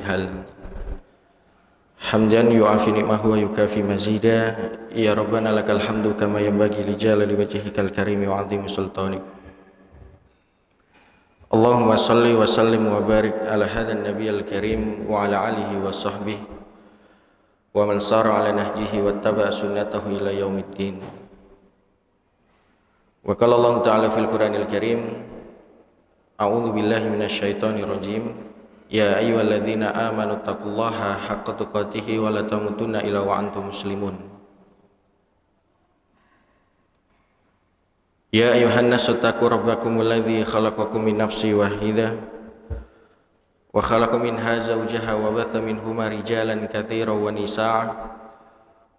hal. Hamdan yu'afi ni'mahu wa yukafi mazida. Ya Rabbana lakal hamdu kama yanbaghi li jalali wajhikal karimi wa 'azimi sultanik. Allahumma salli wa sallim wa barik ala hadzal nabiyil karim wa ala alihi wa sahbihi wa man sara ala nahjihi wattaba'a sunnatahu ila yaumiddin. Wa qala Allah ta'ala fil Qur'anil Karim, a'udzu billahi minasyaitonir rajim. Ya ayyuhalladzina amanu taqullaha haqqa tuqatih wa la tamutunna illa wa antum muslimun. Ya ayyuhan nasu taqu rabbakumul ladzi khalaqakum min nafsin wahidah wa khalaqa minha zawjaha wa batha minhuma rijalan katsiran wa nisaa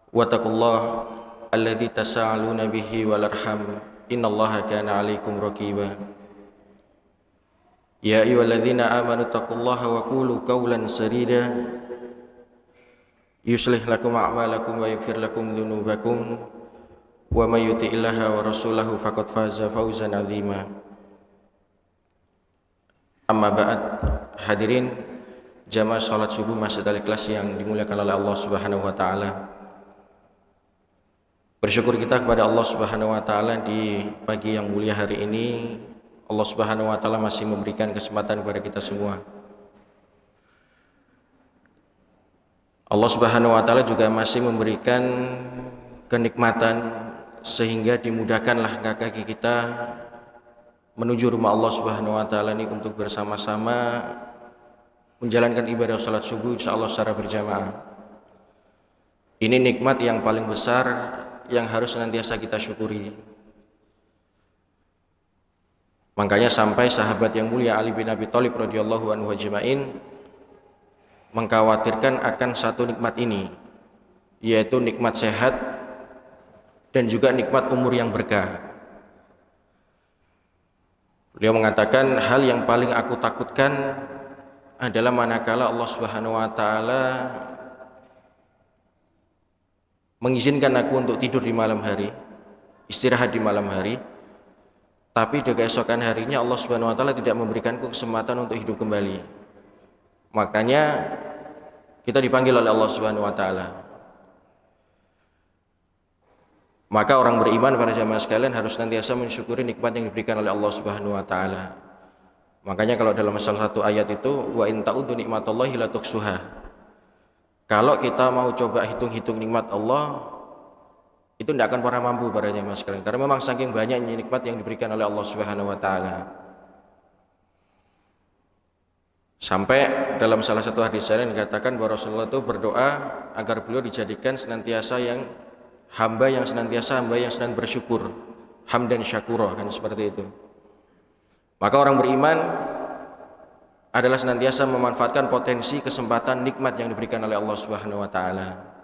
wa taqullaha alladzi tasaaluna bihi wal arham innallaha kana 'alaikum raqiba. Ya ayyuhalladzina amanu taqullaha wa qulu qawlan sadida yuslih lakum a'malakum wa yaghfir lakum dzunubakum wa may yuti'illaha wa rasulahu faqad faza fawzan 'azima. Amma ba'd, hadirin jamaah salat subuh Masjid Al-Ikhlas yang dimuliakan oleh Allah Subhanahu wa taala. Bersyukur kita kepada Allah Subhanahu wa taala di pagi yang mulia hari ini. Allah Subhanahu wa taala masih memberikan kesempatan kepada kita semua. Allah Subhanahu wa taala juga masih memberikan kenikmatan sehingga dimudahkanlah kaki kita menuju rumah Allah Subhanahu wa taala ini untuk bersama-sama menjalankan ibadah salat subuh insyaallah secara berjamaah. Ini nikmat yang paling besar yang harus senantiasa kita syukuri. Makanya sampai sahabat yang mulia Ali bin Abi Thalib radhiyallahu anhu ajma'in mengkhawatirkan akan satu nikmat ini, yaitu nikmat sehat dan juga nikmat umur yang berkah. Beliau mengatakan, hal yang paling aku takutkan adalah manakala Allah Subhanahu wa taala mengizinkan aku untuk tidur di malam hari, istirahat di malam hari, tapi di keesokan harinya Allah Subhanahu wa taala tidak memberikanku kesempatan untuk hidup kembali. Makanya kita dipanggil oleh Allah Subhanahu wa taala. Maka orang beriman para jamaah sekalian harus senantiasa mensyukuri nikmat yang diberikan oleh Allah Subhanahu wa taala. Makanya kalau dalam salah satu ayat itu, wa in ta'udzu nikmatallahi la tuhsuha. Kalau kita mau coba hitung-hitung nikmat Allah, itu tidak akan pernah mampu para jamaah sekalian, karena memang saking banyaknya nikmat yang diberikan oleh Allah Subhanahu wa taala. Sampai dalam salah satu hadis yang dikatakan bahwa Rasulullah itu berdoa agar beliau dijadikan senantiasa hamba yang senang bersyukur, hamdan syakura, kan seperti itu. Maka orang beriman adalah senantiasa memanfaatkan potensi, kesempatan, nikmat yang diberikan oleh Allah Subhanahu wa taala.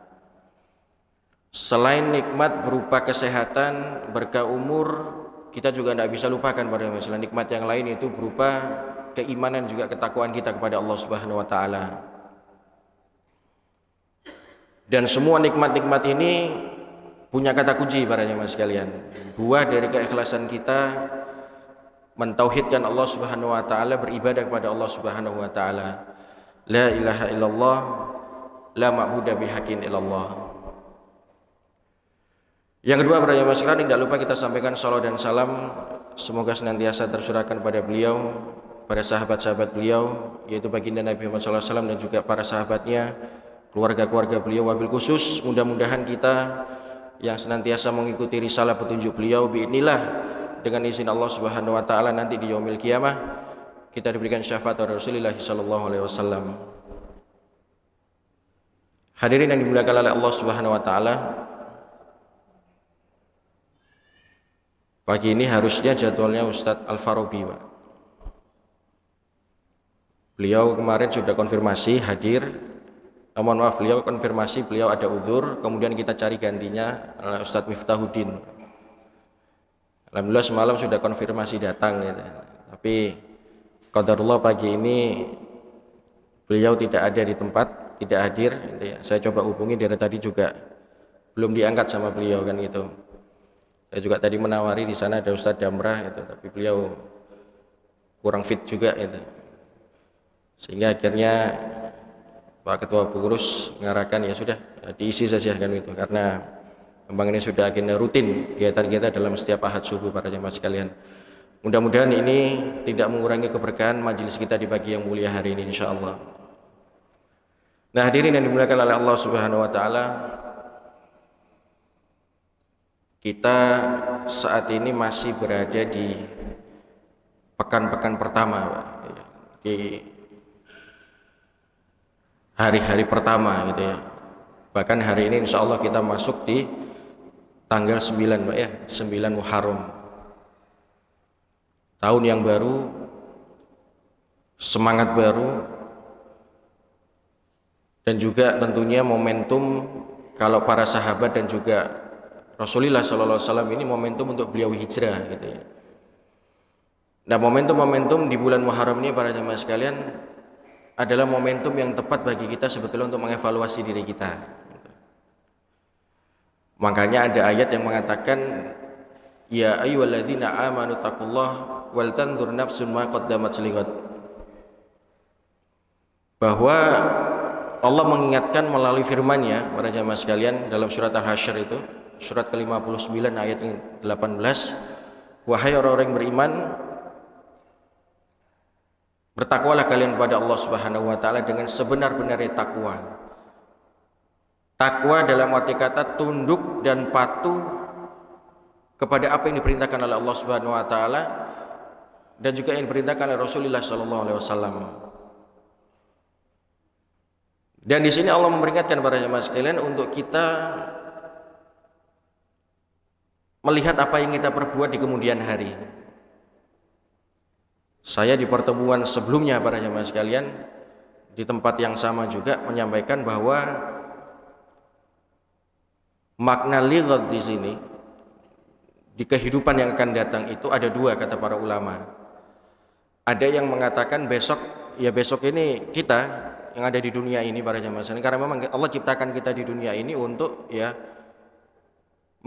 Selain nikmat berupa kesehatan, berkah umur, kita juga tidak bisa lupakan pada masalah nikmat yang lain, itu berupa keimanan juga ketakwaan kita kepada Allah Subhanahu wa taala. Dan semua nikmat-nikmat ini punya kata kunci para jemaah sekalian. Buah dari keikhlasan kita mentauhidkan Allah Subhanahu wa taala, beribadah kepada Allah Subhanahu wa taala. La ilaha illallah, la ma'budu bihaqqin illallah. Yang kedua para jemaah sekalian, tidak lupa kita sampaikan salawat dan salam semoga senantiasa tercurahkan pada beliau, pada sahabat-sahabat beliau, yaitu baginda Nabi Muhammad SAW dan juga para sahabatnya, keluarga-keluarga beliau. Wabil khusus mudah-mudahan kita yang senantiasa mengikuti risalah petunjuk beliau biidznillah, dengan izin Allah Subhanahu wa taala nanti di yaumil qiyamah kita diberikan syafaat oleh Rasulullah sallallahu alaihi wasallam. Hadirin yang dimuliakan oleh Allah Subhanahu wa taala, pagi ini harusnya jadwalnya Ustadz Al-Farabi, Pak. Beliau kemarin sudah konfirmasi hadir. Mohon maaf, beliau konfirmasi beliau ada uzur, kemudian kita cari gantinya Ustadz Miftahuddin. Alhamdulillah semalam sudah konfirmasi datang gitu. Tapi qadarullah pagi ini beliau tidak ada di tempat, tidak hadir gitu ya. Saya coba hubungi dari tadi juga belum diangkat sama beliau kan gitu. Saya juga tadi menawari di sana ada Ustadz Damrah gitu, tapi beliau kurang fit juga gitu. Sehingga akhirnya Pak Ketua Pengurus mengarahkan ya sudah diisi saja kan itu, karena memang ini sudah agenda rutin kegiatan kita dalam setiap ahad subuh para jemaah sekalian. Mudah-mudahan ini tidak mengurangi keberkahan majelis kita di pagi yang mulia hari ini insyaallah. Nah, hadirin yang dimuliakan oleh Allah Subhanahu wa taala, kita saat ini masih berada di pekan-pekan pertama, Pak. Di hari-hari pertama gitu ya. Bahkan hari ini insya Allah kita masuk di tanggal 9 Pak ya, 9 Muharram. Tahun yang baru, semangat baru, dan juga tentunya momentum kalau para sahabat dan juga Rasulullah SAW ini momentum untuk beliau hijrah gitu ya. Nah, momentum-momentum di bulan Muharram ini para jemaah sekalian adalah momentum yang tepat bagi kita sebetulnya untuk mengevaluasi diri kita. Makanya ada ayat yang mengatakan ya ayyuhalladzina amanu taqullaha wal tanzur nafsun ma qaddamat lighad. Bahwa Allah mengingatkan melalui firman-Nya para jemaah sekalian dalam surat Al-Hasyr itu, surat ke-59 ayat ke-18, wahai orang-orang yang beriman, bertakwalah kalian kepada Allah Subhanahu wa taala dengan sebenar-benarnya takwa. Takwa dalam arti kata tunduk dan patuh kepada apa yang diperintahkan oleh Allah Subhanahu wa taala dan juga yang diperintahkan oleh Rasulullah sallallahu alaihi wasallam. Dan di sini Allah memperingatkan para jemaah sekalian untuk kita melihat apa yang kita perbuat di kemudian hari. Saya di pertemuan sebelumnya para jemaah sekalian di tempat yang sama juga menyampaikan bahwa makna lighat di sini di kehidupan yang akan datang itu ada dua kata para ulama. Ada yang mengatakan besok ini kita yang ada di dunia ini para jemaah sekalian, karena memang Allah ciptakan kita di dunia ini untuk ya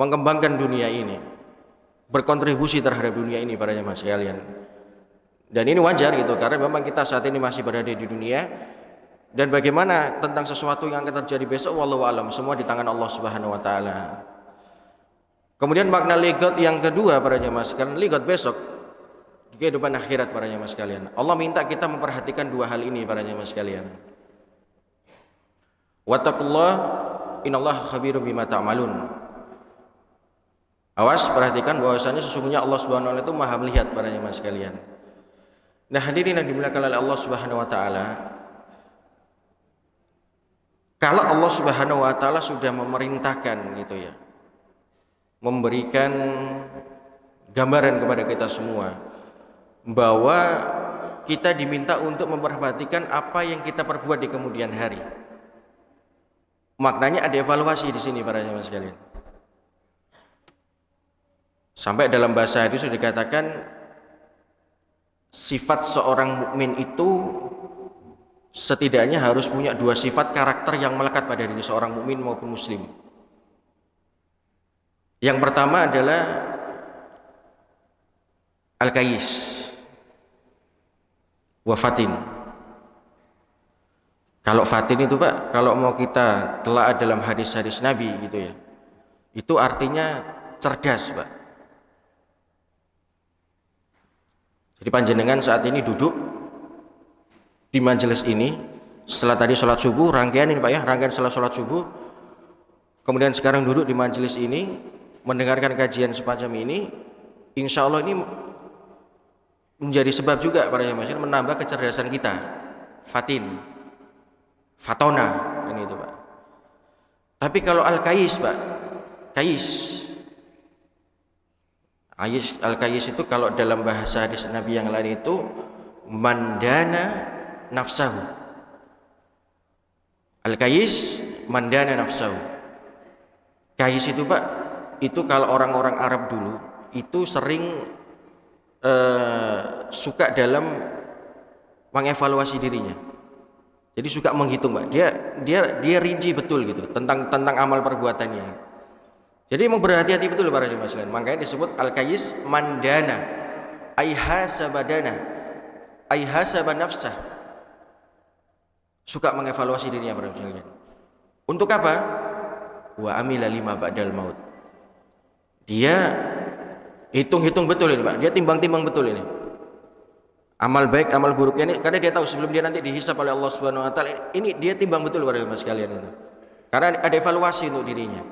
mengembangkan dunia ini, berkontribusi terhadap dunia ini para jemaah sekalian. Dan ini wajar gitu, karena memang kita saat ini masih berada di dunia, dan bagaimana tentang sesuatu yang akan terjadi besok wallahu alam, semua di tangan Allah Subhanahu wa taala. Kemudian makna lighat yang kedua para jemaah sekalian, lighat besok di kehidupan akhirat para jemaah sekalian. Allah minta kita memperhatikan dua hal ini para jemaah sekalian. Wattaqullah innallaha khabirum bima ta'malun. Awas, perhatikan bahwasanya sesungguhnya Allah Subhanahu wa taala itu Maha melihat para jemaah sekalian. Nah, hadirin yang dimuliakan oleh Allah Subhanahu wa taala, kalau Allah Subhanahu wa taala sudah memerintahkan gitu ya, memberikan gambaran kepada kita semua bahwa kita diminta untuk memperhatikan apa yang kita perbuat di kemudian hari. Maknanya ada evaluasi di sini para jemaah sekalian. Sampai dalam bahasa hadis sudah dikatakan sifat seorang mukmin itu setidaknya harus punya dua sifat karakter yang melekat pada diri seorang mukmin maupun muslim. Yang pertama adalah al-kayis wa fatin. Kalau fatin itu Pak, kalau mau kita telah dalam hadis-hadis Nabi gitu ya, itu artinya cerdas Pak. Jadi panjenengan saat ini duduk di majelis ini setelah tadi sholat subuh, rangkaian ini Pak ya, rangkaian setelah sholat subuh, kemudian sekarang duduk di majelis ini mendengarkan kajian semacam ini, insya Allah ini menjadi sebab juga para jemaah menambah kecerdasan kita, fatin, fatona, ini itu Pak. Tapi kalau al-kayis Pak, al-kayis itu kalau dalam bahasa hadis Nabi yang lain itu mandana nafsahu. Al-kayis mandana nafsahu. Kayis itu Pak, itu kalau orang-orang Arab dulu itu sering suka dalam mengevaluasi dirinya. Jadi suka menghitung Pak. Dia rinci betul gitu tentang amal perbuatannya. Jadi mau berhati-hati betul para jemaah sekalian. Makanya disebut al-kayis mandana, ai hasabadana, ai hasaba nafsah. suka mengevaluasi dirinya para sekalian. Untuk apa? Wa amila lima ba'dal maut. Dia hitung-hitung betul ini Pak, dia timbang-timbang betul ini. Amal baik, amal buruknya ini, karena dia tahu sebelum dia nanti dihisab oleh Allah Subhanahu wa taala, ini dia timbang betul para jemaah sekalian itu. Karena ada evaluasi untuk dirinya.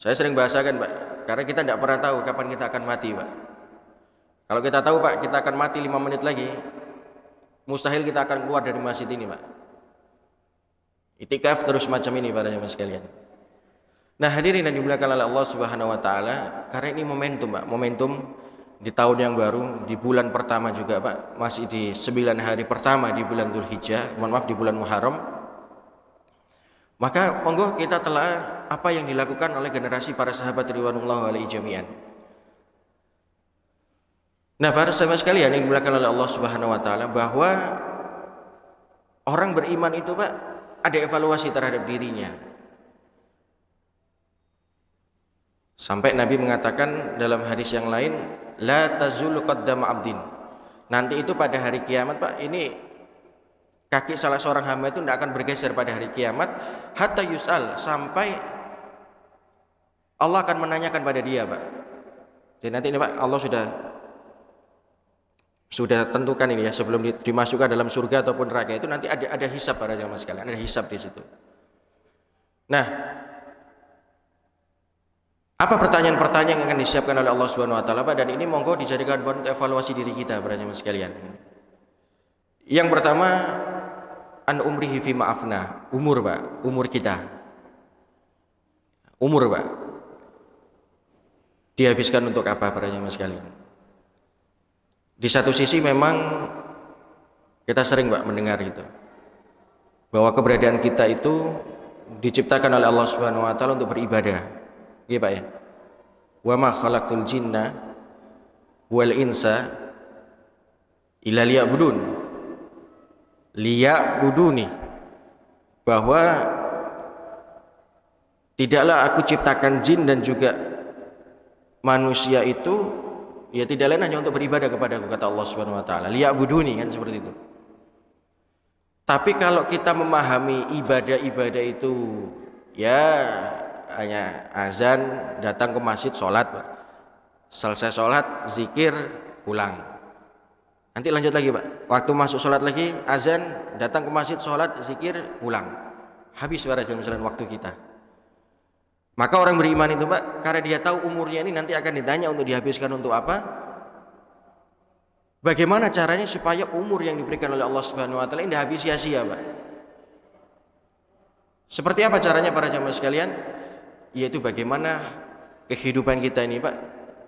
Saya sering bahasakan Pak, karena kita tidak pernah tahu kapan kita akan mati Pak. Kalau kita tahu Pak, kita akan mati 5 menit lagi, mustahil kita akan keluar dari masjid ini Pak. Itikaf terus macam ini para jemaah sekalian. Nah hadirin yang dimuliakan oleh Allah Subhanahu wa taala, karena ini momentum Pak, momentum di tahun yang baru, di bulan pertama juga Pak, masih di 9 hari pertama di bulan Dzulhijjah, di bulan Muharram. Maka monggo kita telah apa yang dilakukan oleh generasi para sahabat ridwanullah alaihi jami'an. Nah para sahabat sekalian yang dimuliakan oleh Allah Subhanahu wa taala, bahwa orang beriman itu Pak ada evaluasi terhadap dirinya. Sampai Nabi mengatakan dalam hadis yang lain, la tazulu qaddama abdin. Nanti itu pada hari kiamat Pak, ini kaki salah seorang hamba itu tidak akan bergeser pada hari kiamat hatta yus'al, sampai Allah akan menanyakan pada dia Pak. Jadi nanti ini Pak, Allah sudah tentukan ini ya, sebelum dimasukkan dalam surga ataupun neraka itu nanti ada hisab para jamaah sekalian, ada hisab di situ. Nah, apa pertanyaan-pertanyaan yang akan disiapkan oleh Allah Subhanahu wa taala Pak, dan ini monggo dijadikan bahan untuk evaluasi diri kita para jamaah sekalian. Yang pertama, an umrihi fi ma'afna, umur Pak, umur kita. Umur Pak, dihabiskan untuk apa para jamaah sekalian? Di satu sisi memang kita sering Pak mendengar gitu, bahwa keberadaan kita itu diciptakan oleh Allah Subhanahu wa taala untuk beribadah. Iya Pak ya. Wa ma khalaqtul jinna wal insa illa liya'buduni, bahwa tidaklah aku ciptakan jin dan juga manusia itu ya tidak lain hanya untuk beribadah kepadaku, kata Allah Subhanahu wa taala. Liya'buduni, kan seperti itu. Tapi kalau kita memahami ibadah-ibadah itu ya hanya azan, datang ke masjid, sholat Pak. Selesai sholat, zikir, pulang. Nanti lanjut lagi Pak, waktu masuk sholat lagi, azan, datang ke masjid, sholat, zikir, pulang. Habis para jam sekalian waktu kita. Maka orang beriman itu Pak, karena dia tahu umurnya ini nanti akan ditanya untuk dihabiskan untuk apa, bagaimana caranya supaya umur yang diberikan oleh Allah Subhanahu wa taala ini habis sia-sia Pak. Seperti apa caranya para jamaah sekalian? Yaitu bagaimana kehidupan kita ini Pak,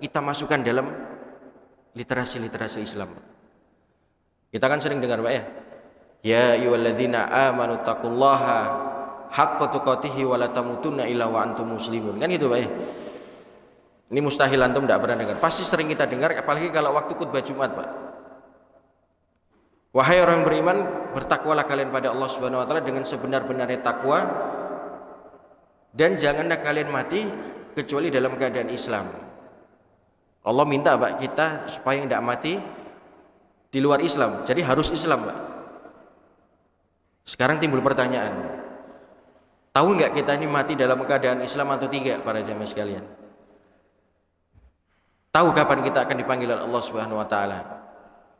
kita masukkan dalam literasi Islam. Kita kan sering dengar Pak ya, ya ayyuhalladzina amanu taqullaha haqqa tuqatih wa la tamutunna illa wa antum muslimun, kan gitu Pak ya. Ini mustahil antum tidak pernah dengar, pasti sering kita dengar, apalagi kalau waktu khutbah Jumat Pak. Wahai orang beriman, bertakwalah kalian pada Allah Subhanahu wa taala dengan sebenar-benarnya takwa, dan janganlah kalian mati kecuali dalam keadaan Islam. Allah minta Pak kita supaya tidak mati di luar Islam, jadi harus Islam Pak. Sekarang timbul pertanyaan, tahu nggak kita ini mati dalam keadaan Islam atau tidak para jamaah sekalian? Tahu kapan kita akan dipanggil oleh Allah Subhanahu wa taala?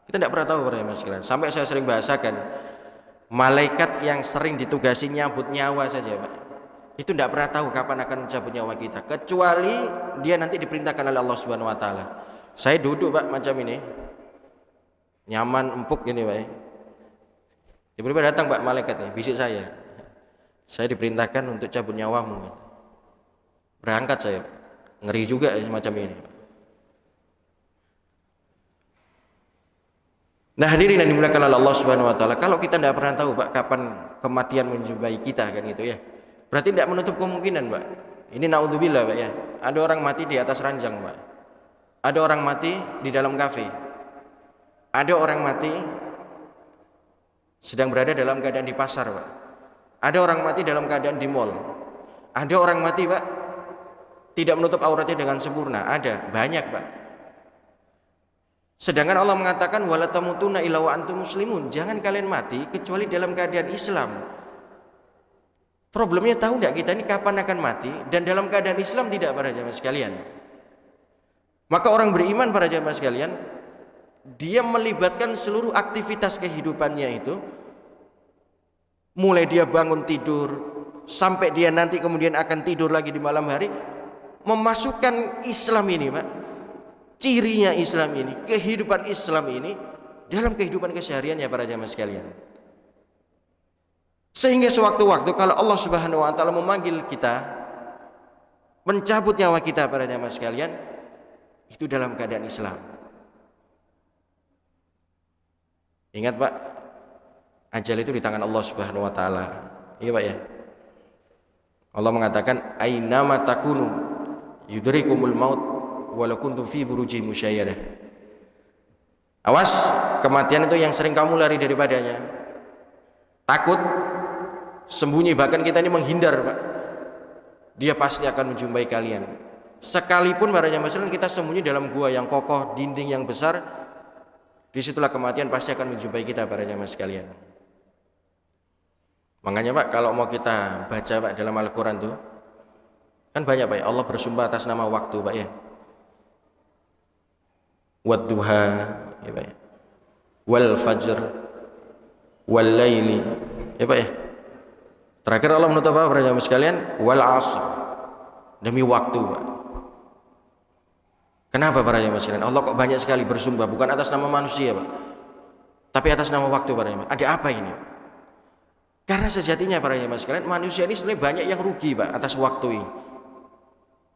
Kita tidak pernah tahu para jamaah sekalian. Sampai saya sering bahasakan, malaikat yang sering ditugasi nyabut nyawa saja Pak, itu tidak pernah tahu kapan akan mencabut nyawa kita, kecuali dia nanti diperintahkan oleh Allah Subhanahu wa taala. Saya duduk Pak macam ini, nyaman empuk gini Pak. Tiba-tiba datang Pak malaikat nih, bisik saya diperintahkan untuk cabut nyawamu. Berangkat saya, ngeri juga semacam ini. Nah hadirin yang dimuliakan oleh Allah Subhanahu wa taala, kalau kita tidak pernah tahu Pak kapan kematian menjumpai kita kan gitu ya, berarti tidak menutup kemungkinan Pak. Ini naudzubillah Pak ya, ada orang mati di atas ranjang Pak, ada orang mati di dalam kafe, ada orang mati sedang berada dalam keadaan di pasar Pak, ada orang mati dalam keadaan di mall, ada orang mati Pak tidak menutup auratnya dengan sempurna, ada banyak Pak. Sedangkan Allah mengatakan wala tamutunna illa wa antum muslimun, jangan kalian mati kecuali dalam keadaan Islam. Problemnya tahu enggak kita ini kapan akan mati dan dalam keadaan Islam tidak para jamaah sekalian. Maka orang beriman para jamaah sekalian, dia melibatkan seluruh aktivitas kehidupannya itu, mulai dia bangun tidur sampai dia nanti kemudian akan tidur lagi di malam hari, memasukkan Islam ini, Pak. Cirinya Islam ini, kehidupan Islam ini dalam kehidupan kesehariannya para jamaah sekalian. Sehingga sewaktu-waktu kalau Allah Subhanahu wa taala memanggil kita, mencabut nyawa kita para jamaah sekalian, itu dalam keadaan Islam. Ingat Pak, ajal itu di tangan Allah Subhanahu wa taala. Iya Pak ya. Allah mengatakan ainama takunu yudrikumul maut walau kuntum fi burujin musyayyadah. Awas, kematian itu yang sering kamu lari daripadanya. Takut, sembunyi, bahkan kita ini menghindar, Pak. Dia pasti akan menjumpai kalian. Sekalipun para jamaah sekalian kita sembunyi dalam gua yang kokoh, dinding yang besar, disitulah kematian pasti akan menjumpai kita para jamaah sekalian. Makanya Pak, kalau mau kita baca Pak dalam Al-Quran tuh kan banyak Pak ya, Allah bersumpah atas nama waktu Pak ya, wadduha ya Pak ya, wal fajr wal laili ya Pak ya. Terakhir Allah menutup apa para jamaah sekalian? Wal asr, demi waktu Pak. Kenapa para jamaah sekalian? Allah kok banyak sekali bersumpah bukan atas nama manusia Pak, tapi atas nama waktu para jamaah. Ada apa ini? Karena sejatinya para jamaah sekalian, manusia ini sebenarnya banyak yang rugi Pak atas waktu ini.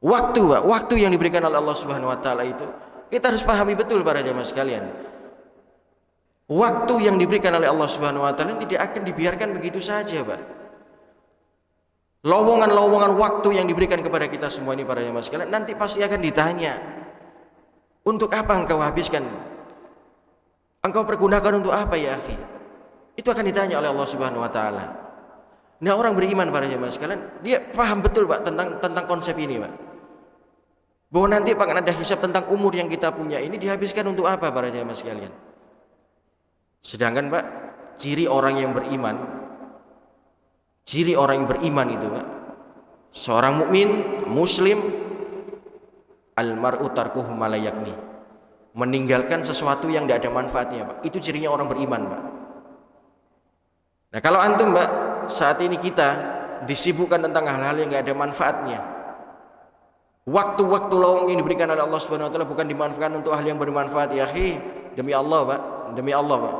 Waktu Pak, waktu yang diberikan oleh Allah Subhanahu wa taala itu kita harus pahami betul para jamaah sekalian. Waktu yang diberikan oleh Allah Subhanahu wa taala tidak akan dibiarkan begitu saja Pak. Lowongan-lowongan waktu yang diberikan kepada kita semua ini para jamaah sekalian nanti pasti akan ditanya. Untuk apa engkau habiskan? Engkau pergunakan untuk apa ya akhi? Itu akan ditanya oleh Allah Subhanahu wa taala. Nah, orang beriman para jamaah sekalian, dia paham betul Pak tentang konsep ini, Pak. Bahwa nanti akan ada hisab tentang umur yang kita punya ini dihabiskan untuk apa para jamaah sekalian. Sedangkan Pak, ciri orang yang beriman itu Pak, seorang mukmin muslim, al-mar'u tarkuhu ma la yakni, meninggalkan sesuatu yang tidak ada manfaatnya Pak. Itu cirinya orang beriman Pak. Nah kalau antum Mbak, saat ini kita disibukkan tentang hal-hal yang nggak ada manfaatnya, waktu-waktu lowong yang diberikan oleh Allah Subhanahu wa taala bukan dimanfaatkan untuk hal yang bermanfaat ya akhi, demi Allah Pak, demi Allah Pak,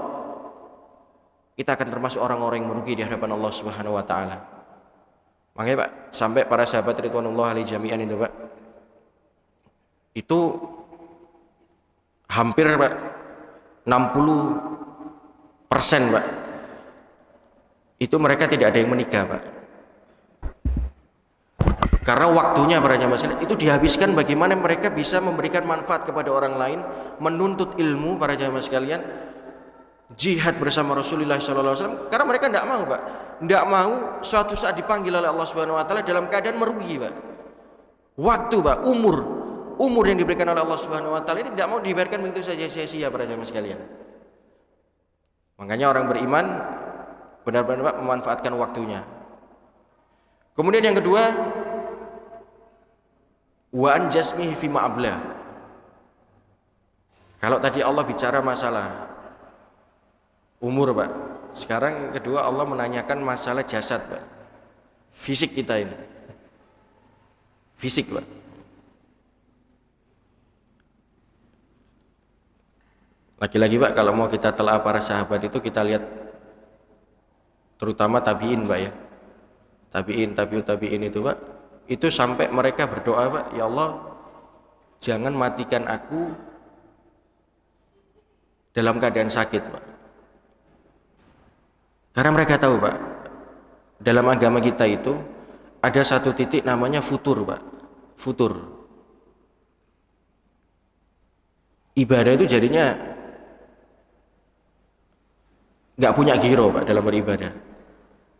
kita akan termasuk orang-orang yang merugi di hadapan Allah Subhanahu wa taala. Makanya Pak, sampai para sahabat ridwanullah alaihi jami'an itu Pak, itu hampir Pak 60% Pak, itu mereka tidak ada yang menikah Pak, karena waktunya para jamaah sekalian itu dihabiskan bagaimana mereka bisa memberikan manfaat kepada orang lain, menuntut ilmu para jamaah sekalian, jihad bersama Rasulullah SAW, karena mereka tidak mau Pak, tidak mau suatu saat dipanggil oleh Allah Subhanahu wa taala dalam keadaan merugi Pak. Waktu Pak, umur yang diberikan oleh Allah Subhanahu wa taala ini tidak mau dibiarkan begitu saja sia-sia para jamaah sekalian. Makanya orang beriman benar-benar memanfaatkan waktunya. Kemudian yang kedua, wa an jasmihi fi ma'abla. Kalau tadi Allah bicara masalah umur Pak, sekarang kedua Allah menanyakan masalah jasad Pak, fisik kita ini, fisik Pak. Lagi-lagi Pak, kalau mau kita telah para sahabat itu kita lihat terutama tabi'in Pak ya, tabi'in itu Pak, itu sampai mereka berdoa Pak, ya Allah jangan matikan aku dalam keadaan sakit Pak. Karena mereka tahu Pak, dalam agama kita itu ada satu titik namanya futur Pak, futur. Ibadah itu jadinya nggak punya giro Pak dalam beribadah,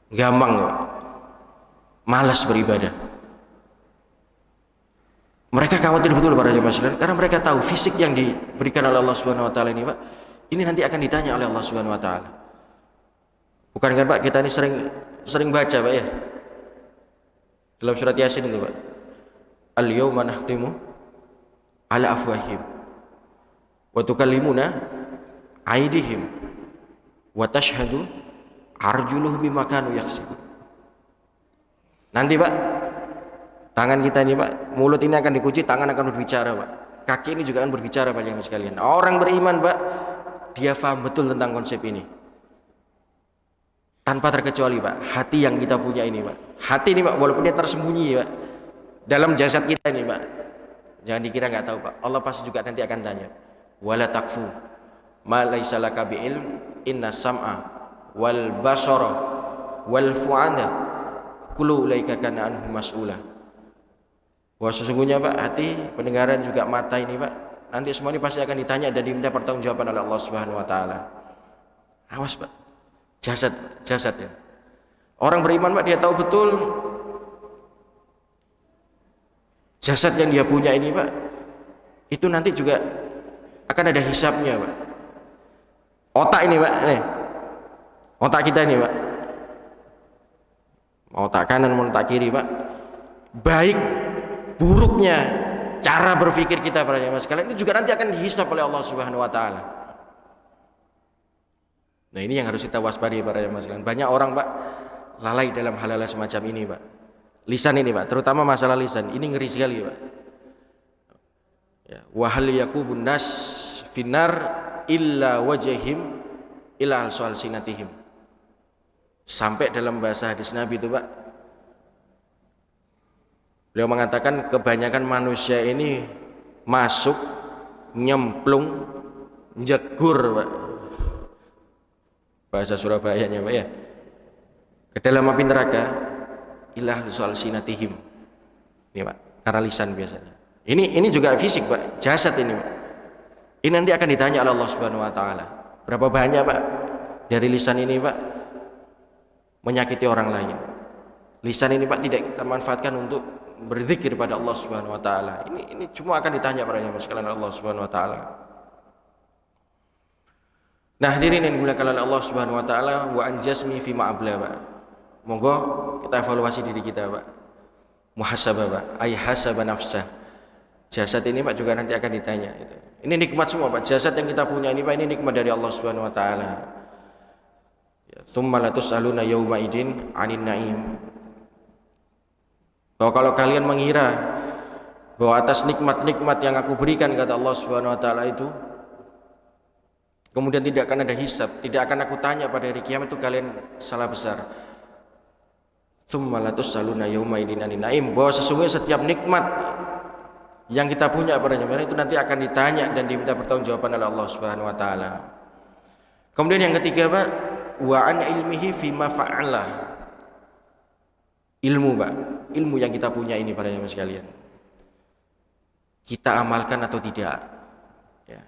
gampang Pak, malas beribadah. Mereka khawatir betul para jemaah sekalian, karena mereka tahu fisik yang diberikan oleh Allah Subhanahu wa taala ini, Pak, ini nanti akan ditanya oleh Allah Subhanahu wa taala. Bukan kan, Pak, kita ini sering baca, Pak, ya. Dalam surat Yasin itu, Pak. Al-yauma nahtimu ala afwahim wa tukallimuna aydihim wa tashhadu arjuluhum bima kanu yaksibun. Nanti, Pak, tangan kita ini, Pak, mulut ini akan dikunci, tangan akan berbicara, Pak. Kaki ini juga akan berbicara, Pak, yang sekalian. Orang beriman, Pak, dia paham betul tentang konsep ini. Tanpa terkecuali, Pak, hati yang kita punya ini, Pak. Hati ini, Pak, walaupun dia tersembunyi, Pak, dalam jasad kita ini, Pak. Jangan dikira nggak tahu, Pak. Allah pasti juga nanti akan tanya. Wala takfu ma laisa laka bi'ilm inna sam'a wal basara wal fu'ada kullu ulaika kana anhu mas'ula. Wah, sesungguhnya, Pak, hati, pendengaran juga mata ini, Pak, nanti semua ini pasti akan ditanya dan diminta pertanggungjawaban oleh Allah Subhanahu wa taala. Awas, Pak. Jasad ya. Orang beriman, Pak, dia tahu betul jasad yang dia punya ini, Pak, itu nanti juga akan ada hisabnya, Pak. Otak ini, Pak, nih. Otak kita ini, Pak. Mau otak kanan, mau otak kiri, Pak. Baik buruknya cara berpikir kita para jemaah sekalian itu juga nanti akan dihisab oleh Allah Subhanahu wa taala. Nah, ini yang harus kita waspadai para jemaah sekalian. Banyak orang, Pak, lalai dalam hal-hal semacam ini, Pak. Lisan ini, Pak, terutama masalah lisan. Ini ngeri sekali, Pak. Ya, wa hal yakubun nas finnar illa wajhihim ila alsinatihim. Sampai dalam bahasa hadis Nabi itu, Pak, beliau mengatakan kebanyakan manusia ini masuk nyemplung jegur, Pak, bahasa Surabayanya, Pak, ya, ke dalam api neraka ilah soal sinatihim. Ini, Pak, karena lisan biasanya. Ini juga fisik, Pak, jasad ini, Pak. Ini nanti akan ditanya oleh Allah Subhanahu wa taala. Berapa banyak, Pak, dari lisan ini, Pak, menyakiti orang lain. Lisan ini, Pak, tidak kita manfaatkan untuk berzikir pada Allah Subhanahu wa taala. Ini cuma akan ditanya pada sekalian Allah Subhanahu wa taala. Nah, hadirin yang dimuliakan oleh Allah Subhanahu wa taala, wa anjasmi fi ma'abla, Pak. Monggo kita evaluasi diri kita, Pak. Muhasabah, Pak. Ay hasaba nafsah. Jasad ini, Pak, juga nanti akan ditanya itu. Ini nikmat semua, Pak. Jasad yang kita punya ini, Pak, ini nikmat dari Allah Subhanahu wa taala. Ya, tsumma latus'aluna yauma idin 'anin na'im. Bahwa kalau kalian mengira bahwa atas nikmat-nikmat yang aku berikan, kata Allah Subhanahu wa taala itu, kemudian tidak akan ada hisab, tidak akan aku tanya pada hari kiamat, itu kalian salah besar. Tsumma latus'aluna yauma idin 'anin na'im. Bahwa sesungguhnya setiap nikmat yang kita punya pada zaman itu nanti akan ditanya dan diminta pertanggungjawaban oleh Allah Subhanahu wa taala. Kemudian yang ketiga, Pak, wa an ilmihi fima fa'ala. Ilmu, Pak, ilmu yang kita punya ini para jemaah sekalian, kita amalkan atau tidak, ya.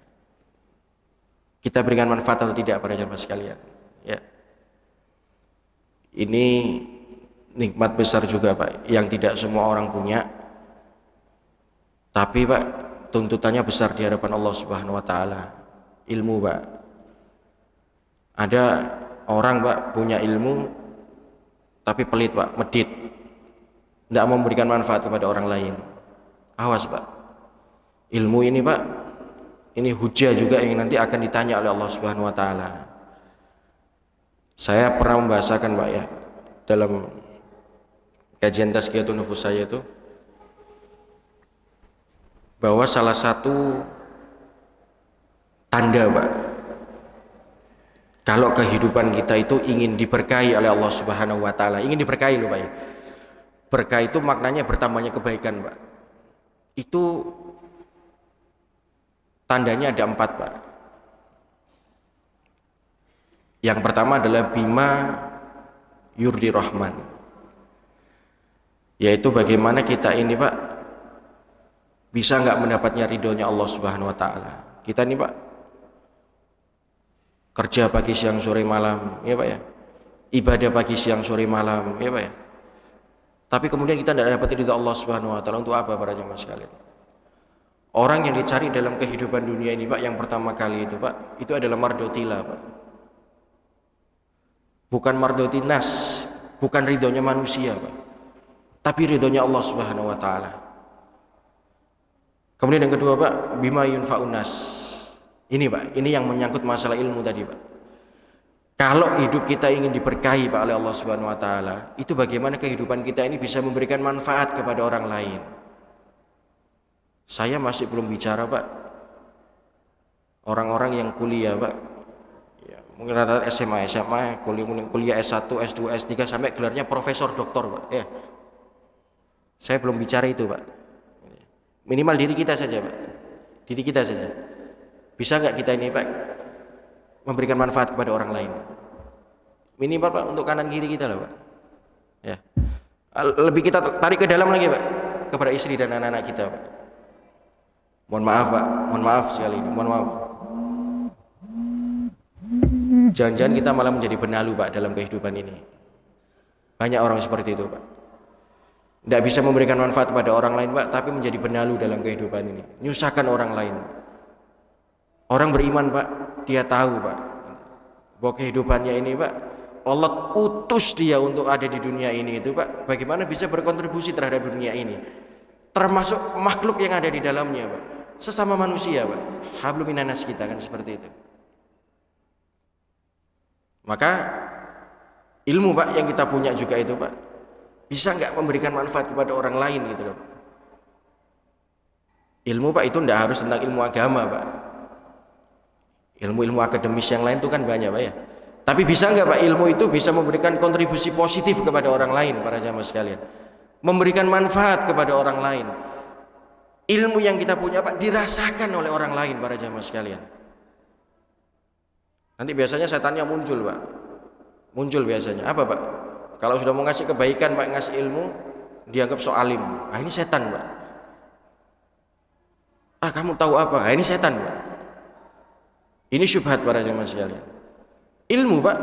Kita berikan manfaat atau tidak para jemaah sekalian, ya. Ini nikmat besar juga, Pak, yang tidak semua orang punya. Tapi, Pak, tuntutannya besar di hadapan Allah Subhanahu wa taala. Ilmu, Pak. Ada orang, Pak, punya ilmu tapi pelit, Pak, medit, tidak mau memberikan manfaat kepada orang lain. Awas, Pak. Ilmu ini, Pak, ini hujah juga yang nanti akan ditanya oleh Allah Subhanahu wa taala. Saya pernah membahasakan, Pak, ya, dalam kajian tazkiyatun nufus saya itu, bahwa salah satu tanda, Pak, kalau kehidupan kita itu ingin diberkahi oleh Allah Subhanahu wa taala, ingin diberkahi loh, Pak, ya. Berkah itu maknanya bertambahnya kebaikan, Pak. Itu tandanya ada 4, Pak. Yang pertama adalah bima yurdi rahman, yaitu bagaimana kita ini, Pak, bisa nggak mendapatnya ridhonya Allah Subhanahu wa taala. Kita ini, Pak, kerja pagi siang sore malam, ya, Pak, ya. Ibadah pagi siang sore malam, ya, Pak, ya. Tapi kemudian kita tidak dapat ridho Allah Subhanahu wa taala, untuk apa para jemaah sekalian? Orang yang dicari dalam kehidupan dunia ini Pak, yang pertama kali itu Pak, itu adalah mardotila Pak. Bukan mardotinas, bukan ridhonya manusia Pak, tapi ridhonya Allah Subhanahu wa taala. Kemudian yang kedua Pak, bima yunfa'un nas. Ini Pak, ini yang menyangkut masalah ilmu tadi Pak. Kalau hidup kita ingin diberkahi Pak oleh Allah Subhanahu wa taala, itu bagaimana kehidupan kita ini bisa memberikan manfaat kepada orang lain. Saya masih belum bicara Pak orang-orang yang kuliah Pak, ya, mungkin rata-rata SMA, kuliah S1, S2, S3 sampai gelarnya profesor doktor Pak. Ya. Saya belum bicara itu Pak. Minimal diri kita saja Pak. Diri kita saja. Bisa nggak kita ini Pak memberikan manfaat kepada orang lain? Minimal Pak untuk kanan kiri kita lah Pak. Ya. Lebih kita tarik ke dalam lagi Pak, kepada istri dan anak-anak kita Pak. Mohon maaf Pak, mohon maaf sekali ini, mohon maaf. Jangan-jangan kita malah menjadi benalu Pak dalam kehidupan ini. Banyak orang seperti itu Pak. Tidak bisa memberikan manfaat kepada orang lain Pak, tapi menjadi benalu dalam kehidupan ini, nyusahkan orang lain. Orang beriman Pak, dia tahu Pak bahwa kehidupannya ini Pak, Allah utus dia untuk ada di dunia ini itu Pak, bagaimana bisa berkontribusi terhadap dunia ini, termasuk makhluk yang ada di dalamnya Pak, sesama manusia Pak, hablum minanas kita kan seperti itu. Maka ilmu Pak yang kita punya juga itu Pak, bisa nggak memberikan manfaat kepada orang lain gitu loh. Ilmu Pak itu tidak harus tentang ilmu agama Pak. Ilmu-ilmu akademis yang lain itu kan banyak Pak ya. Tapi bisa nggak Pak ilmu itu bisa memberikan kontribusi positif kepada orang lain para jamaah sekalian, memberikan manfaat kepada orang lain. Ilmu yang kita punya Pak dirasakan oleh orang lain para jamaah sekalian. Nanti biasanya setannya muncul Pak. Muncul biasanya. Apa Pak? Kalau sudah mau ngasih kebaikan Pak, ngasih ilmu, dianggap so alim. Ah ini setan Pak. Ah kamu tahu apa? Ah ini setan Pak. Ini syubhat para jamaah sekalian. Ilmu Pak,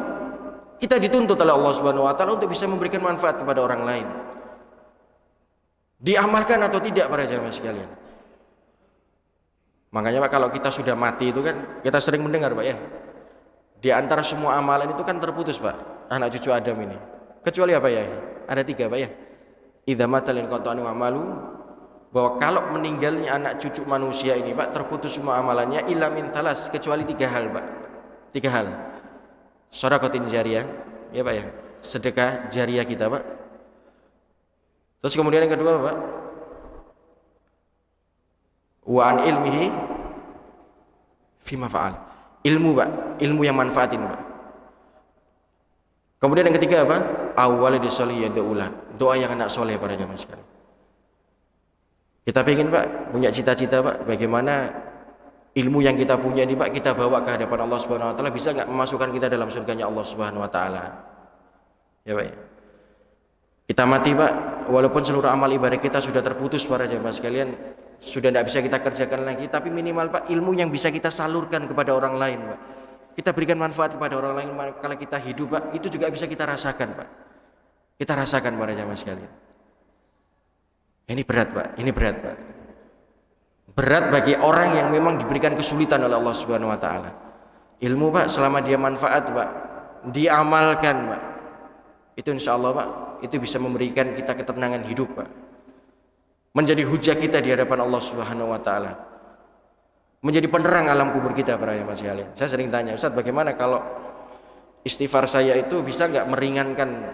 kita dituntut oleh Allah Subhanahu wa taala untuk bisa memberikan manfaat kepada orang lain. Diamalkan atau tidak para jamaah sekalian. Makanya Pak kalau kita sudah mati itu kan kita sering mendengar Pak ya. Di antara semua amalan itu kan terputus Pak, anak cucu Adam ini. Kecuali apa ya? Ada 3 Pak ya. Idza matalin qata'anu amalu, bahwa kalau meninggalnya anak cucu manusia ini Pak terputus semua amalannya illa min talas, kecuali 3 hal Pak. 3 hal. Shadaqatin jariyah, ya Pak ya. Sedekah jariyah kita Pak. Terus kemudian yang kedua Pak, wa an ilmihi fima fa'al. Ilmu Pak, ilmu yang manfaatin Pak. Kemudian yang ketiga apa? Awwalid sholih yad'ulah, doa yang anak soleh para jamaah sekalian. Kita pengen Pak punya cita-cita Pak, bagaimana ilmu yang kita punya ini Pak kita bawa ke hadapan Allah Subhanahu wa taala, bisa nggak memasukkan kita dalam surganya Allah Subhanahu wa taala. Ya Pak. Kita mati Pak, walaupun seluruh amal ibadah kita sudah terputus para jamaah sekalian, sudah tidak bisa kita kerjakan lagi, tapi minimal Pak ilmu yang bisa kita salurkan kepada orang lain Pak, kita berikan manfaat kepada orang lain kalau kita hidup Pak, itu juga bisa kita rasakan Pak. Kita rasakan para jamaah sekalian. Ini berat Pak, ini berat Pak. Berat bagi orang yang memang diberikan kesulitan oleh Allah Subhanahu wa taala. Ilmu Pak selama dia manfaat Pak, diamalkan Pak, itu insya Allah Pak, itu bisa memberikan kita ketenangan hidup Pak, menjadi hujah kita di hadapan Allah Subhanahu wa taala, menjadi penerang alam kubur kita para jamaah sekalian. Saya sering tanya, Ustaz bagaimana kalau istighfar saya itu bisa nggak meringankan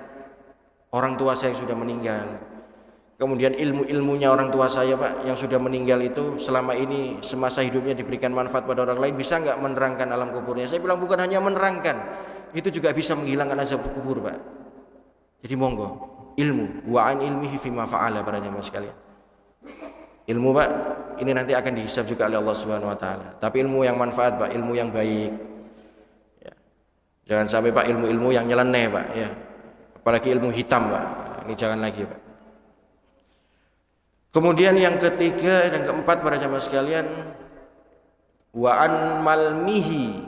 orang tua saya yang sudah meninggal, kemudian ilmu-ilmunya orang tua saya Pak yang sudah meninggal itu selama ini semasa hidupnya diberikan manfaat pada orang lain, bisa nggak menerangkan alam kuburnya? Saya bilang bukan hanya menerangkan, itu juga bisa menghilangkan azab kubur Pak. Jadi monggo ilmu, wa an ilmihi fima fa'ala para jamaah sekalian. Ilmu Pak ini nanti akan dihisab juga oleh Allah Subhanahu wa taala. Tapi ilmu yang manfaat Pak, ilmu yang baik. Ya. Jangan sampai Pak ilmu-ilmu yang nyeleneh Pak ya. Apalagi ilmu hitam Pak. Ini jangan lagi Pak. Kemudian yang ketiga dan keempat para jamaah sekalian, wa an malmihi,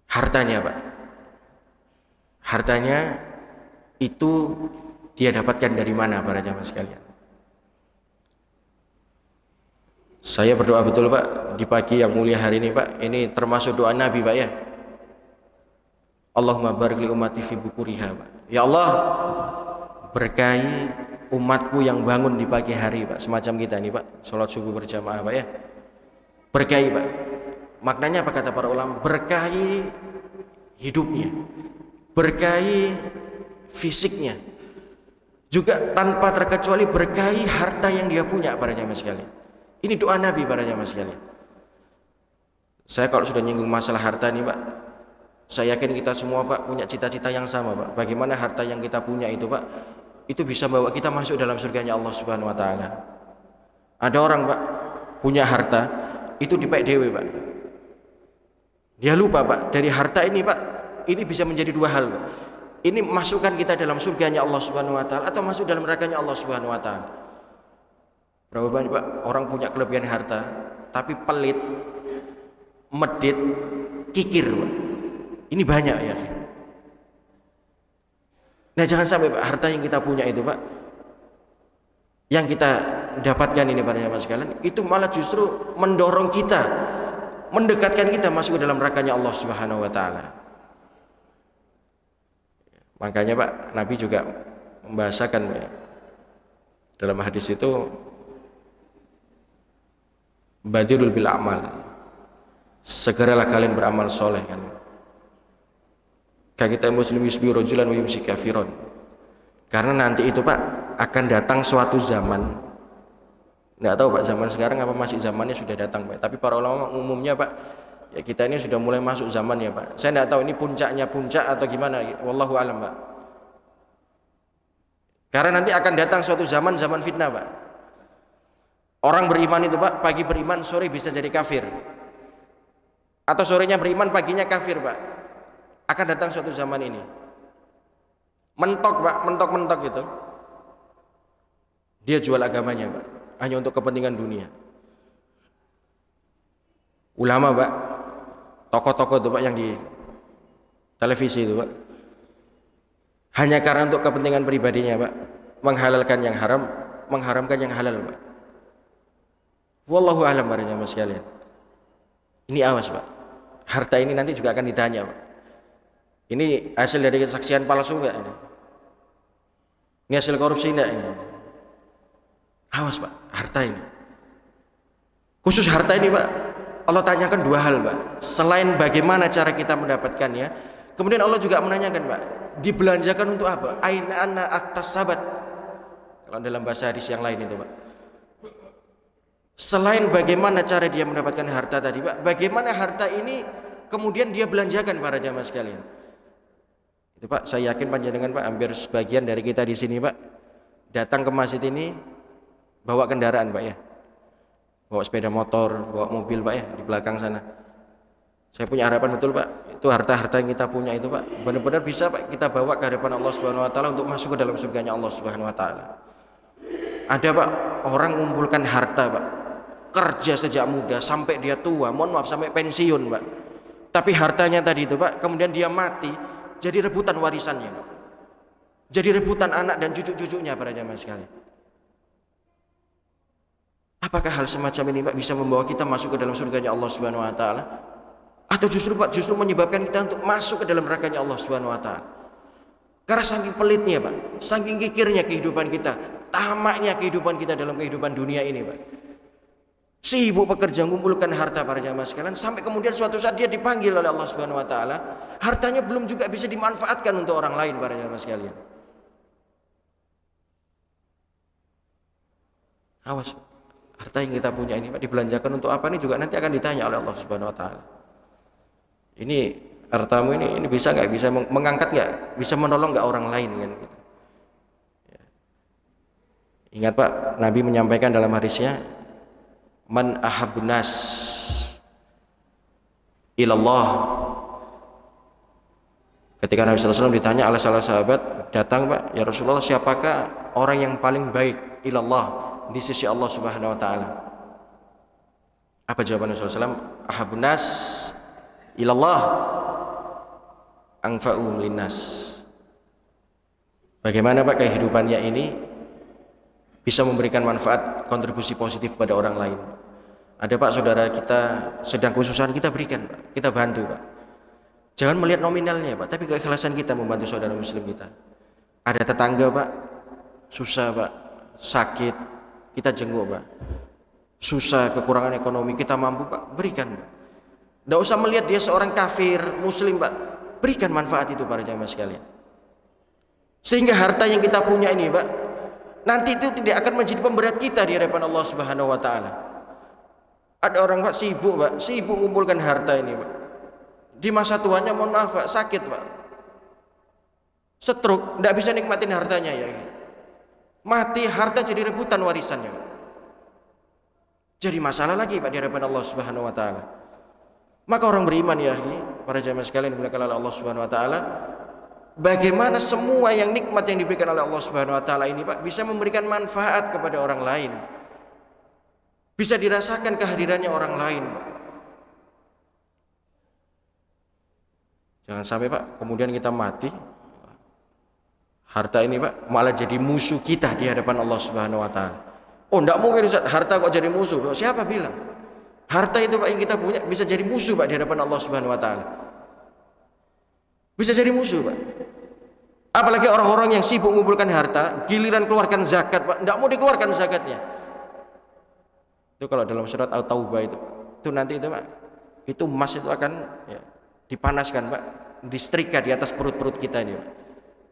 hartanya Pak. Hartanya itu dia dapatkan dari mana para jamaah sekalian? Saya berdoa betul Pak di pagi yang mulia hari ini Pak. Ini termasuk doa Nabi Pak ya. Allahumma barik li ummati fi bukuriha Pak. Ya Allah, berkahi umatku yang bangun di pagi hari Pak. Semacam kita nih Pak, sholat subuh berjamaah Pak ya. Berkahi Pak. Maknanya apa kata para ulama? Berkahi hidupnya, berkahi fisiknya, juga tanpa terkecuali berkahi harta yang dia punya para jamaah sekalian. Ini doa Nabi para jamaah sekalian. Saya kalau sudah nyinggung masalah harta nih Pak, saya yakin kita semua Pak punya cita-cita yang sama Pak. Bagaimana harta yang kita punya itu Pak, itu bisa bawa kita masuk dalam surganya Allah Subhanahu Wa Taala. Ada orang Pak punya harta itu dipek dewe Pak. Dia lupa Pak, dari harta ini Pak, ini bisa menjadi dua hal Pak. Ini masukkan kita dalam surganya Allah Subhanahu Wa Taala atau masuk dalam nerakanya Allah Subhanahu Wa Taala. Berapa banyak Pak orang punya kelebihan harta tapi pelit, medit, kikir Pak. Ini banyak ya. Nah jangan sampai Pak harta yang kita punya itu Pak, yang kita dapatkan ini para jamaah sekalian, itu malah justru mendorong kita, mendekatkan kita masuk ke dalam nerakanya Allah Subhanahu Wa Taala. Makanya Pak Nabi juga membahasakan ya, dalam hadis itu badirul bil amal, segeralah kalian beramal soleh kan. Kita muslim yusbi rajulan wa yumsi kafiron. Karena nanti itu Pak akan datang suatu zaman. Nggak tahu Pak zaman sekarang apa masih zamannya sudah datang Pak. Tapi para ulama umumnya Pak, ya kita ini sudah mulai masuk zaman ya Pak. Saya nggak tahu ini puncaknya puncak atau gimana. Wallahu alam Pak. Karena nanti akan datang suatu zaman fitnah Pak. Orang beriman itu Pak, pagi beriman, sore bisa jadi kafir. Atau sorenya beriman, paginya kafir Pak. Akan datang suatu zaman ini. Mentok Pak, mentok gitu. Dia jual agamanya Pak, hanya untuk kepentingan dunia. Ulama Pak, tokoh-tokoh itu Pak yang di televisi itu Pak, hanya karena untuk kepentingan pribadinya Pak, menghalalkan yang haram, mengharamkan yang halal Pak. Wallahu a'lam para jamaah sekalian. Ini awas Pak, harta ini nanti juga akan ditanya Pak. Ini hasil dari kesaksian palsu enggak ini? Ini hasil korupsi enggak ini? Awas Pak, harta ini. Khusus harta ini Pak, Allah tanyakan dua hal Pak. Selain bagaimana cara kita mendapatkannya, kemudian Allah juga menanyakan Pak, dibelanjakan untuk apa? Aina ana aktasabat. Kalau dalam bahasa hadis yang lain itu Pak. Selain bagaimana cara dia mendapatkan harta tadi Pak, bagaimana harta ini kemudian dia belanjakan para jamaah sekalian. Itu Pak, saya yakin panjenengan Pak, hampir sebagian dari kita di sini Pak, datang ke masjid ini bawa kendaraan Pak ya, bawa sepeda motor, bawa mobil Pak ya, di belakang sana. Saya punya harapan betul Pak, itu harta-harta yang kita punya itu Pak, benar-benar bisa Pak kita bawa ke hadapan Allah Subhanahu Wa Taala untuk masuk ke dalam surganya Allah Subhanahu Wa Taala. Ada Pak, orang mengumpulkan harta Pak, kerja sejak muda sampai dia tua, mohon maaf sampai pensiun Pak. Tapi hartanya tadi itu Pak, kemudian dia mati, jadi rebutan warisannya Pak. Jadi rebutan anak dan cucu-cucunya para jamaah sekalian. Apakah hal semacam ini Pak bisa membawa kita masuk ke dalam surganya Allah Subhanahu Wa Taala? Atau justru Pak, justru menyebabkan kita untuk masuk ke dalam nerakanya Allah Subhanahu Wa Taala? Karena saking pelitnya Pak, saking kikirnya kehidupan kita, tamaknya kehidupan kita dalam kehidupan dunia ini Pak. Sibuk bekerja mengumpulkan harta para jamaah sekalian, sampai kemudian suatu saat dia dipanggil oleh Allah Subhanahu Wa Taala, hartanya belum juga bisa dimanfaatkan untuk orang lain para jamaah sekalian. Awas, harta yang kita punya ini Pak dibelanjakan untuk apa, ini juga nanti akan ditanya oleh Allah Subhanahu Wa Taala. Ini hartamu ini bisa nggak, bisa mengangkat nggak, bisa menolong nggak orang lain kan gitu. Ya. Ingat Pak, Nabi menyampaikan dalam hadisnya, man ahabbun nas ilallah. Ketika Nabi SAW ditanya oleh salah sahabat, datang Pak, ya Rasulullah, siapakah orang yang paling baik ilallah, di sisi Allah Subhanahu Wa Taala? Apa jawaban Nabi SAW? Ahabbun nas ilallah anfa'um linnas. Bagaimana Pak kehidupannya ini bisa memberikan manfaat, kontribusi positif pada orang lain. Ada Pak saudara kita sedang kesusahan, kita berikan Pak, kita bantu Pak. Jangan melihat nominalnya Pak, tapi keikhlasan kita membantu saudara muslim kita. Ada tetangga Pak, susah Pak, sakit, kita jenguk Pak. Susah, kekurangan ekonomi, kita mampu Pak, berikan Pak. Tidak usah melihat dia seorang kafir, muslim Pak, berikan manfaat itu para jamaah sekalian. Sehingga harta yang kita punya ini Pak, nanti itu tidak akan menjadi pemberat kita di hadapan Allah Subhanahu wa taala. Ada orang Pak sibuk mengumpulkan harta ini Pak. Di masa tuanya mohon maaf Pak, sakit Pak. Stroke, tidak bisa nikmatin hartanya ya. Mati, harta jadi rebutan warisannya Pak. Jadi masalah lagi Pak di hadapan Allah Subhanahu wa taala. Maka orang beriman ya, para jamaah sekalian dimuliakan oleh Allah Subhanahu wa taala, bagaimana semua yang nikmat yang diberikan oleh Allah Subhanahu wa taala ini Pak bisa memberikan manfaat kepada orang lain. Bisa dirasakan kehadirannya orang lain. Jangan sampai Pak, kemudian kita mati, harta ini Pak malah jadi musuh kita di hadapan Allah Subhanahu wa taala. Oh, enggak mungkin Ustaz, harta kok jadi musuh? Siapa bilang? Harta itu Pak yang kita punya bisa jadi musuh Pak di hadapan Allah Subhanahu wa taala. Bisa jadi musuh Pak. Apalagi orang-orang yang sibuk mengumpulkan harta, giliran keluarkan zakat Pak, enggak mau dikeluarkan zakatnya. Itu kalau dalam surat At-Taubah itu nanti itu Pak, itu emas itu akan ya, dipanaskan Pak, disetrika di atas perut-perut kita ini Pak.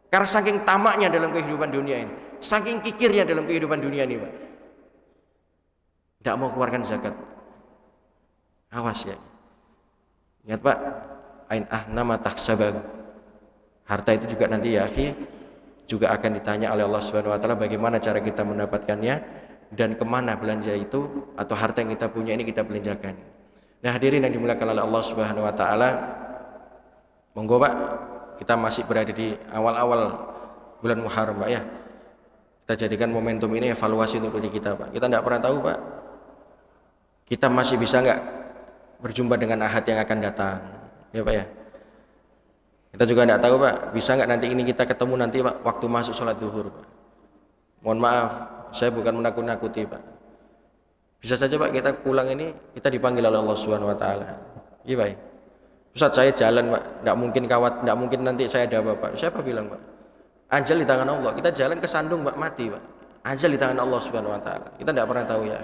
Karena saking tamaknya dalam kehidupan dunia ini, saking kikirnya dalam kehidupan dunia ini Pak, tidak mau keluarkan zakat. Awas ya. Ingat Pak, ain nama tahsabah. Harta itu juga nanti ya akhi juga akan ditanya oleh Allah Subhanahu wa taala bagaimana cara kita mendapatkannya dan kemana belanja itu atau harta yang kita punya ini kita belanjakan. Nah hadirin yang dimuliakan oleh Allah Subhanahu wa taala, monggo Pak, kita masih berada di awal-awal bulan Muharram Pak ya. Kita jadikan momentum ini evaluasi untuk diri kita Pak. Kita tidak pernah tahu Pak, kita masih bisa nggak berjumpa dengan ahad yang akan datang ya Pak ya. Kita juga tidak tahu Pak, bisa nggak nanti ini kita ketemu nanti Pak waktu masuk sholat zuhur Pak. Mohon maaf, saya bukan menakut-nakuti Pak. Bisa saja Pak kita pulang ini kita dipanggil oleh Allah Subhanahu wa taala. Iya Pak. Ustaz saya jalan Pak, tidak mungkin kawat, tidak mungkin nanti saya ada Pak. Siapa bilang Pak? Ajal di tangan Allah. Kita jalan ke sandung Pak, mati Pak. Ajal di tangan Allah Subhanahu wa taala. Kita tidak pernah tahu ya.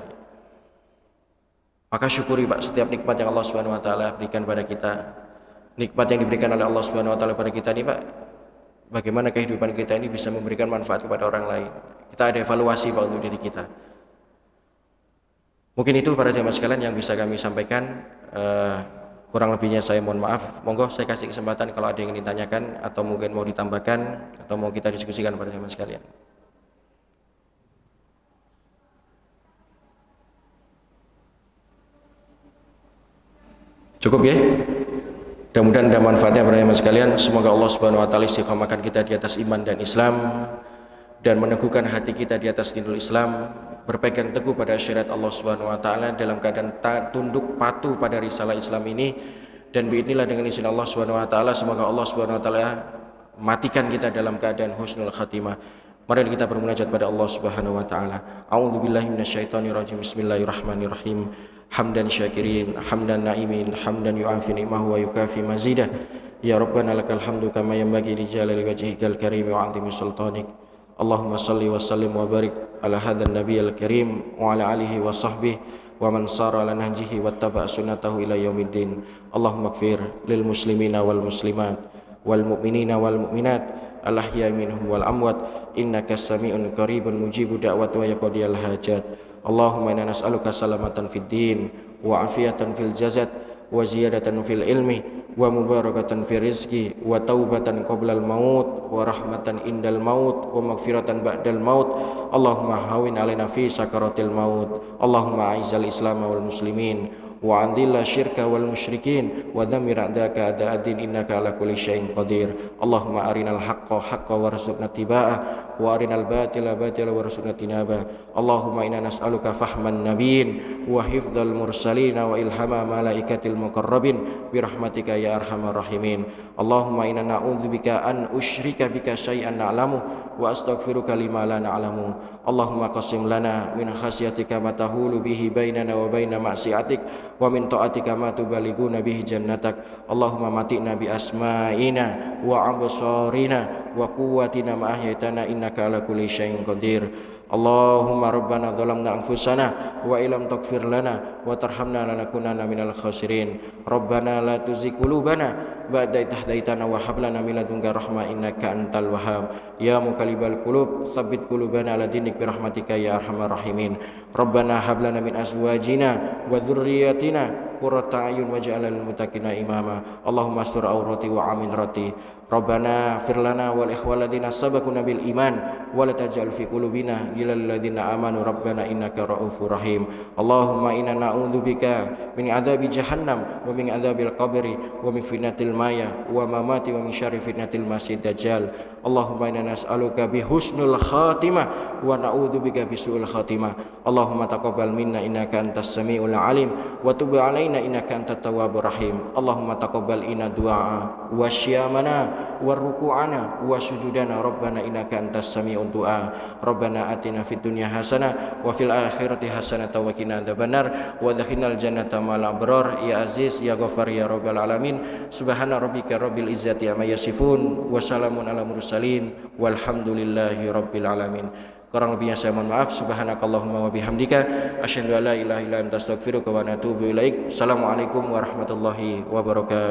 Maka syukuri Pak setiap nikmat yang Allah Subhanahu wa taala berikan pada kita. Nikmat yang diberikan oleh Allah Subhanahu wa taala pada kita ini Pak, bagaimana kehidupan kita ini bisa memberikan manfaat kepada orang lain. Kita ada evaluasi Pak untuk diri kita. Mungkin itu para jamaah sekalian yang bisa kami sampaikan. Kurang lebihnya saya mohon maaf. Monggo saya kasih kesempatan kalau ada yang ingin ditanyakan atau mungkin mau ditambahkan atau mau kita diskusikan para jamaah sekalian. Cukup ya? Mudah-mudahan ada manfaatnya para jamaah sekalian. Semoga Allah Subhanahu wa taala istiqomahkan kita di atas iman dan Islam dan meneguhkan hati kita di atas dinul Islam, berpegang teguh pada syariat Allah Subhanahu wa taala dalam keadaan tunduk patuh pada risalah Islam ini, dan biidznillah dengan izin Allah Subhanahu wa taala semoga Allah Subhanahu wa taala matikan kita dalam keadaan husnul khatimah. Mari kita bermunajat pada Allah Subhanahu wa taala. A'udzubillahi minasyaitonirrajim. Bismillahirrahmanirrahim. Hamdan syakirin, hamdan na'imin, hamdan yu'afi ni'mahu wa yukafi mazidah. Ya Rabbana lakal hamdu kama yanbaghi li jalali wajhikal karim wa 'azimi sultanik. Allahumma salli wa sallim wa barik ala hadzal nabiyil karim wa ala alihi wa sahbihi wa man sara ala nahjihi wattaba'a sunnatahu ila yaumiddin. Allahumma ighfir lil muslimina wal muslimat wal mu'minina wal mu'minat al ahya'i minhum wal amwat innaka sami'un qaribun mujibu da'wat wa yaqdiyal hajat. Allahumma inna nas'aluka salamatan fid din wa afiyatan fil jasad wa ziyadatan fil ilmi wa mubarakatan fil rizqi wa taubatan qoblal maut wa rahmatan indal maut wa maghfiratan ba'dal maut. Allahumma hawin alaina fi sakaratil maut. Allahumma a'izzal islam wal muslimin wa andilla syirka wal musyrikin wa dhammir a'daka a'da'ad din innaka ala kulli syai'in qadir. Allahumma arinal haqqa haqqa warzuqna ittiba'ah wa arinal batila batila warzuqna tinaba. Allahumma inna nas'aluka fahman nabiyyin wa hifdzal mursalin wa ilhama malaikatil muqarrabin birahmatika ya arhamar rahimin. Allahumma inna na'udzubika an usyrika bika syai'an na'lamu wa astaghfiruka lima la na'lamu. Allahumma qasim lana min khasyatika ma tahulu bihi bainana wa baina ma'siatik wa min ta'atika ma tubalighuna bihi jannatak. Allahumma mati'na bi asma'ina wa absarina wa quwwatina ma ahyaitana innaka ala kulli syai'in qadir. Allahumma rabbana zalamna anfusana wa illam taghfir lana wa tarhamna lanakunanna minal khasirin. Rabbana la tuzigh qulubana ba'da idh hadaytana wa hab lana min ladunka rahmah innaka antal wahhab. Ya muqallibal qulub tsabbit qulubana ala dinik bi rahmatika ya arhamar rahimin. Rabbana hab lana min azwajina wa dzurriyyatina qurrata a'yun waj'alna lil muttaqina imama. Allahumma astur aurati wa amin rati. Rabbana fir lana wal ikhwal ladzina sabaquna bil iman wa la taj'al fi qulubina ghillal ladzina amanu rabbana innaka raufur rahim. Allahumma inna na'udzubika min adzabi jahannam wa min adzabil qabri wa min fitnatil maya wa mamati wa min syarri fitnatil masih dajjal. Allahumma inna nas'aluka bi husnul khatimah wa na'udzubika bi su'il khatimah. Allahumma taqabbal minna innaka antas samiul alim wa tub 'alaina innaka antat tawwabur rahim. Allahumma taqabbal inna du'a wa syiyamana wa ruku'ana wa sujudana rabbana innaka antas sami'ud du'a. Rabbana atina fid dunya hasanah wa fil akhirati hasanah wa qina adzabannar wa adkhilnal jannata ma'al abrar ya aziz ya ghafar ya rabbal alamin. Subhana rabbika rabbil izzati amma yasifun wa salamun ala mursalin walhamdulillahi rabbil alamin. Kurang lebihnya saya mohon maaf. Subhanakallahumma wa bihamdika asyhadu an la ilaha illa anta astaghfiruka wa atubu ilaik. Assalamualaikum warahmatullahi wabarakatuh.